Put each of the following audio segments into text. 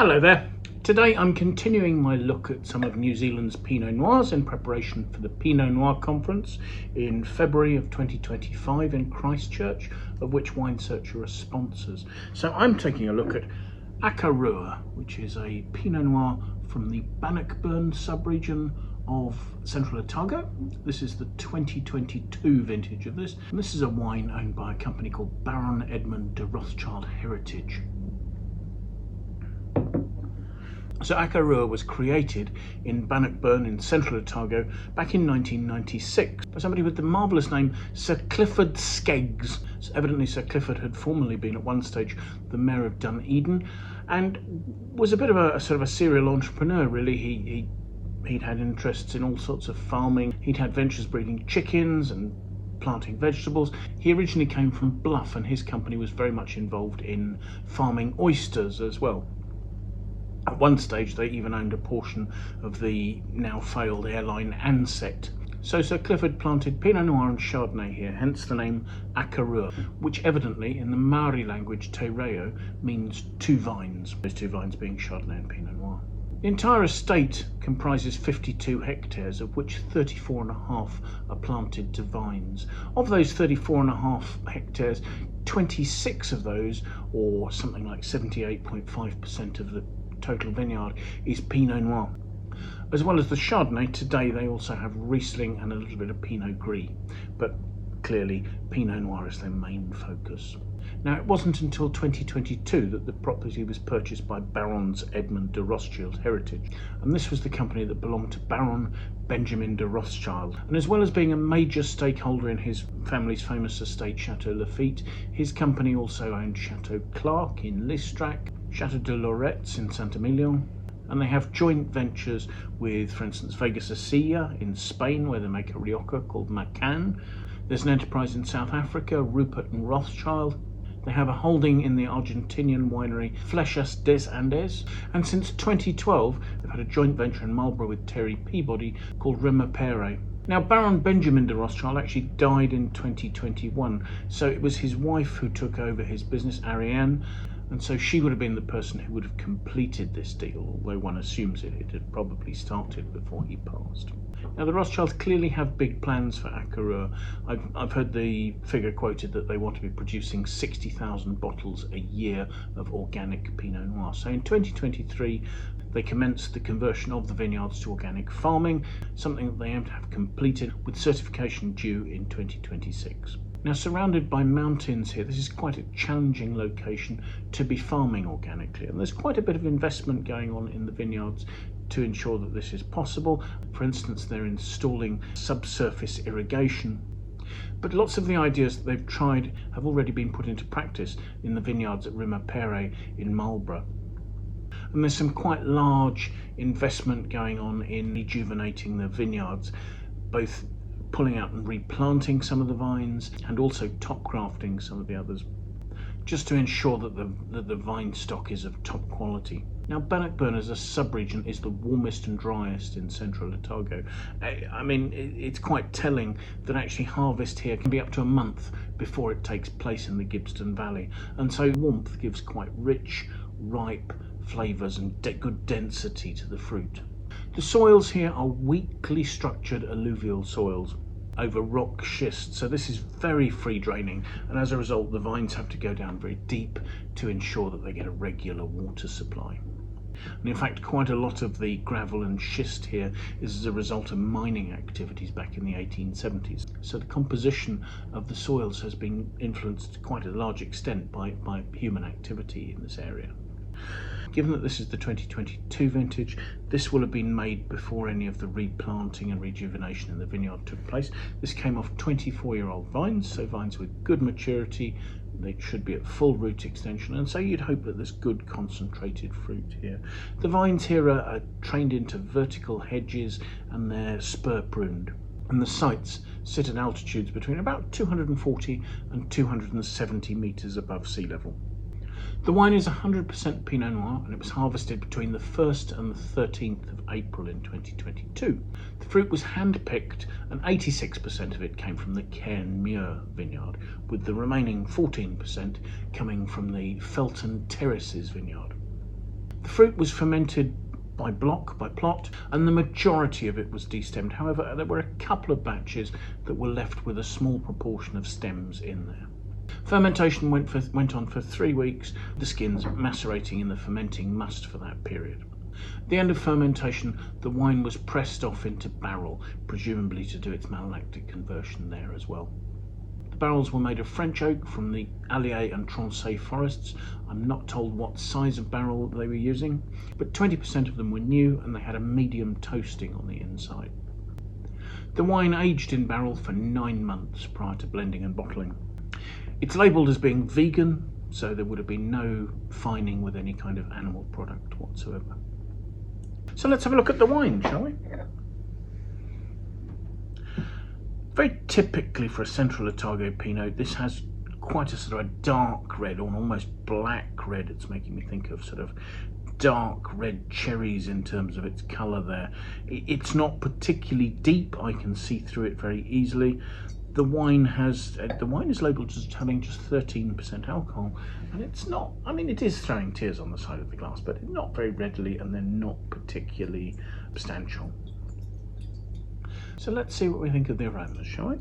Hello there. Today I'm continuing my look at some of New Zealand's Pinot Noirs in preparation for the Pinot Noir Conference in February of 2025 in Christchurch, of which Wine Searcher are sponsors. So I'm taking a look at Akarua, which is a Pinot Noir from the Bannockburn sub-region of central Otago. This is the 2022 vintage of this, and this is a wine owned by a company called Baron Edmund de Rothschild Heritage. So Akarua was created in Bannockburn in central Otago back in 1996 by somebody with the marvellous name Sir Clifford Skeggs. So evidently Sir Clifford had formerly been at one stage the mayor of Dunedin and was a bit of a sort of a serial entrepreneur really. He'd had interests in all sorts of farming. He'd had ventures breeding chickens and planting vegetables. He originally came from Bluff and his company was very much involved in farming oysters as well. At one stage they even owned a portion of the now failed airline Ansett. So Sir Clifford planted Pinot Noir and Chardonnay here, hence the name Akarua, which evidently in the Maori language Te Reo means two vines, those two vines being Chardonnay and Pinot Noir. The entire estate comprises 52 hectares, of which 34.5 are planted to vines. Of those 34.5 hectares, 26 of those, or something like 78.5% of the total vineyard, is Pinot Noir. As well as the Chardonnay, today they also have Riesling and a little bit of Pinot Gris, but clearly Pinot Noir is their main focus. Now, it wasn't until 2022 that the property was purchased by Barons Edmund de Rothschild Heritage, and this was the company that belonged to Baron Benjamin de Rothschild. And as well as being a major stakeholder in his family's famous estate Chateau Lafite, his company also owned Chateau Clark in Listrac, Chateau de Loretz in Saint-Emilion, and they have joint ventures with, for instance, Vegas Asilla in Spain, where they make a Rioja called Macan. There's an enterprise in South Africa, Rupert and Rothschild. They have a holding in the Argentinian winery Flechas des Andes, and since 2012 they've had a joint venture in Marlborough with Terry Peabody called Rimapere. Now, Baron Benjamin de Rothschild actually died in 2021, so it was his wife who took over his business, Ariane, and so she would have been the person who would have completed this deal, although one assumes it had probably started before he passed. Now, the Rothschilds clearly have big plans for Akarua. I've heard the figure quoted that they want to be producing 60,000 bottles a year of organic Pinot Noir. So in 2023, they commenced the conversion of the vineyards to organic farming, something that they aim to have completed with certification due in 2026. Now, surrounded by mountains here, this is quite a challenging location to be farming organically, and there's quite a bit of investment going on in the vineyards to ensure that this is possible. For instance, they're installing subsurface irrigation. But lots of the ideas that they've tried have already been put into practice in the vineyards at Rimapere in Marlborough. And there's some quite large investment going on in rejuvenating the vineyards, both pulling out and replanting some of the vines and also top grafting some of the others, just to ensure that the vine stock is of top quality. Now, Bannockburn as a sub-region is the warmest and driest in central Otago. I mean, it's quite telling that actually harvest here can be up to a month before it takes place in the Gibbston Valley, and so warmth gives quite rich, ripe flavours and good density to the fruit. The soils here are weakly structured alluvial soils over rock schist, so this is very free draining, and as a result the vines have to go down very deep to ensure that they get a regular water supply. And in fact, quite a lot of the gravel and schist here is as a result of mining activities back in the 1870s. So the composition of the soils has been influenced to quite a large extent by human activity in this area. Given that this is the 2022 vintage, this will have been made before any of the replanting and rejuvenation in the vineyard took place. This came off 24-year-old vines, so vines with good maturity. They should be at full root extension, and so you'd hope that there's good concentrated fruit here. The vines here are trained into vertical hedges and they're spur pruned, and the sites sit at altitudes between about 240 and 270 metres above sea level. The wine is 100% Pinot Noir, and it was harvested between the 1st and the 13th of April in 2022. The fruit was hand-picked, and 86% of it came from the Cairnmuir vineyard, with the remaining 14% coming from the Felton Terraces vineyard. The fruit was fermented by plot, and the majority of it was destemmed. However, there were a couple of batches that were left with a small proportion of stems in there. Fermentation went on for 3 weeks, the skins macerating in the fermenting must for that period. At the end of fermentation, the wine was pressed off into barrel, presumably to do its malolactic conversion there as well. The barrels were made of French oak from the Allier and Tronchet forests. I'm not told what size of barrel they were using, but 20% of them were new and they had a medium toasting on the inside. The wine aged in barrel for 9 months prior to blending and bottling. It's labelled as being vegan, so there would have been no fining with any kind of animal product whatsoever. So let's have a look at the wine, shall we? Very typically for a Central Otago Pinot, this has quite a sort of a dark red, or an almost black red. It's making me think of sort of dark red cherries in terms of its colour there. It's not particularly deep, I can see through it very easily. The wine is labelled as having just 13% alcohol, and it's not, I mean, it is throwing tears on the side of the glass, but not very readily, and they're not particularly substantial. So let's see what we think of the aromas, shall we?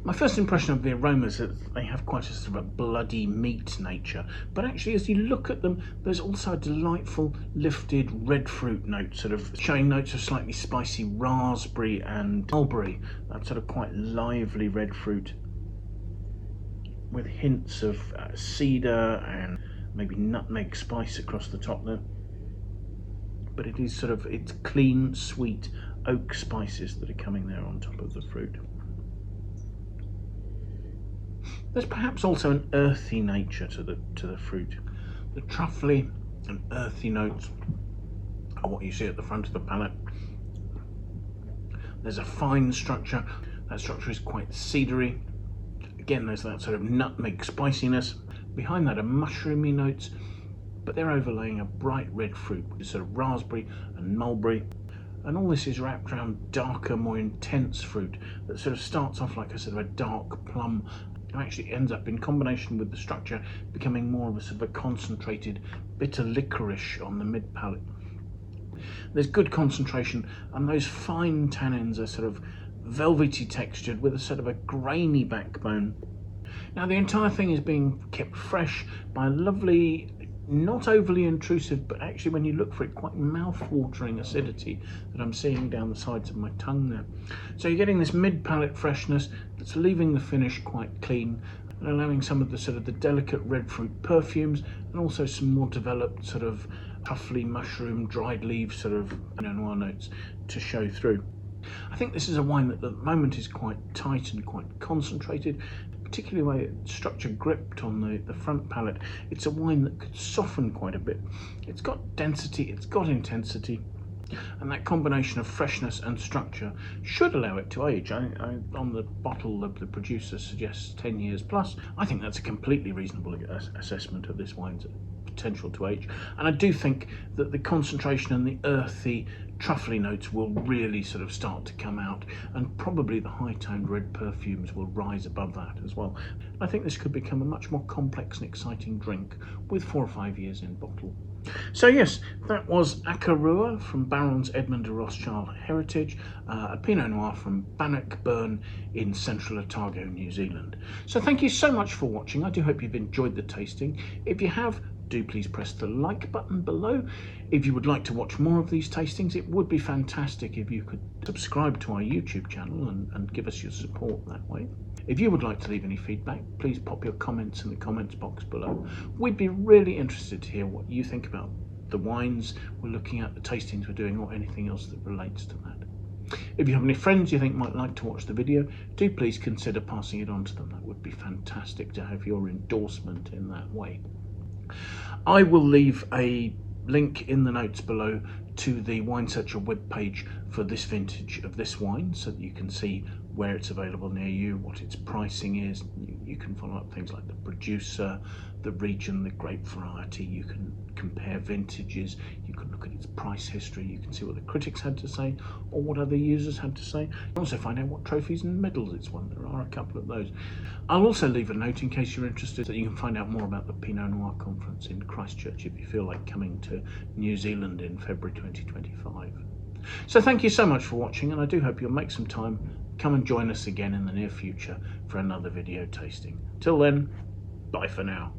My first impression of the aromas is that they have quite a sort of a bloody meat nature, but actually as you look at them, there's also a delightful lifted red fruit note, sort of showing notes of slightly spicy raspberry and mulberry, that sort of quite lively red fruit, with hints of cedar and maybe nutmeg spice across the top there. But it is sort of, it's clean, sweet oak spices that are coming there on top of the fruit. There's perhaps also an earthy nature to the fruit. The truffly and earthy notes are what you see at the front of the palate. There's a fine structure. That structure is quite cedary. Again, there's that sort of nutmeg spiciness. Behind that are mushroomy notes, but they're overlaying a bright red fruit with sort of raspberry and mulberry. And all this is wrapped around darker, more intense fruit that sort of starts off like a sort of a dark plum and actually ends up, in combination with the structure, becoming more of a sort of a concentrated bitter licorice on the mid palate. There's good concentration, and those fine tannins are sort of velvety textured with a sort of a grainy backbone. Now the entire thing is being kept fresh by a lovely, not overly intrusive, but actually when you look for it, quite mouth-watering acidity that I'm seeing down the sides of my tongue there. So you're getting this mid-palate freshness that's leaving the finish quite clean and allowing some of the sort of the delicate red fruit perfumes and also some more developed sort of truffly, mushroom, dried leaf sort of Pinot Noir notes to show through. I think this is a wine that at the moment is quite tight and quite concentrated, particularly the way it's structure gripped on the front palate. It's a wine that could soften quite a bit. It's got density, it's got intensity, and that combination of freshness and structure should allow it to age. On the bottle, the producer suggests 10 years plus. I think that's a completely reasonable assessment of this wine's potential to age, and I do think that the concentration and the earthy truffly notes will really sort of start to come out, and probably the high-toned red perfumes will rise above that as well. I think this could become a much more complex and exciting drink with 4 or 5 years in bottle. So yes, that was Akarua from Baron's Edmond de Rothschild Heritage, a Pinot Noir from Bannockburn in Central Otago, New Zealand. So thank you so much for watching. I do hope you've enjoyed the tasting. If you have, do please press the like button below. If you would like to watch more of these tastings, it would be fantastic if you could subscribe to our YouTube channel and give us your support that way. If you would like to leave any feedback, please pop your comments in the comments box below. We'd be really interested to hear what you think about the wines we're looking at, the tastings we're doing, or anything else that relates to that. If you have any friends you think might like to watch the video, do please consider passing it on to them. That would be fantastic to have your endorsement in that way. I will leave a link in the notes below to the Wine Searcher webpage for this vintage of this wine, so that you can see where it's available near you, what its pricing is. You can follow up things like the producer, the region, the grape variety. You can compare vintages. You can look at its price history. You can see what the critics had to say or what other users had to say. You can also find out what trophies and medals it's won. There are a couple of those. I'll also leave a note in case you're interested, that you can find out more about the Pinot Noir Conference in Christchurch if you feel like coming to New Zealand in February 2025. So thank you so much for watching, and I do hope you'll make some time, come and join us again in the near future for another video tasting. Till then, bye for now.